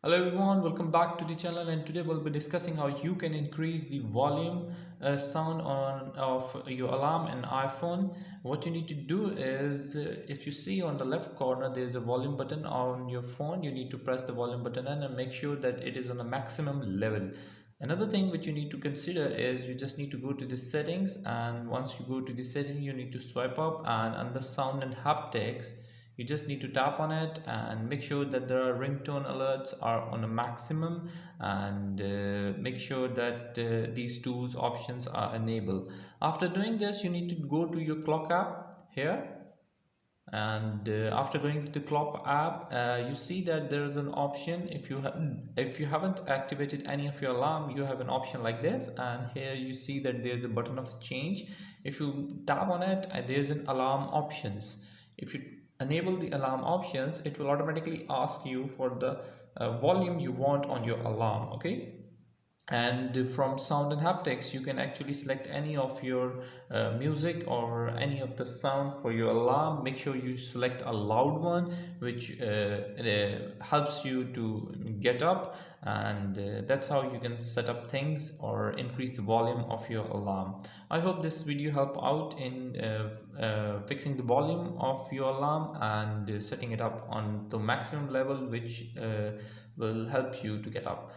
Hello everyone, welcome back to the channel, and today we'll be discussing how you can increase the volume sound on of your alarm in iPhone. What you need to do is if you see on the left corner there's a volume button on your phone, you need to press the volume button and make sure that it is on the maximum level. Another thing which you need to consider is you just need to go to the settings, and once you go to the setting you need to swipe up, and under sound and haptics you just need to tap on it and make sure that the ringtone alerts are on a maximum, and make sure that these two options are enabled. After doing this you need to go to your clock app here, and after going to the clock app you see that there is an option. If you haven't activated any of your alarm, you have an option like this, and here you see that there's a button of change. If you tap on it, there's an alarm options. If you enable the alarm options, it will automatically ask you for the volume you want on your alarm. Okay, and from sound and haptics you can actually select any of your music or any of the sound for your alarm. Make sure you select a loud one, which helps you to get up, and that's how you can set up things or increase the volume of your alarm. I hope this video helped out in fixing the volume of your alarm and setting it up on the maximum level, which will help you to get up.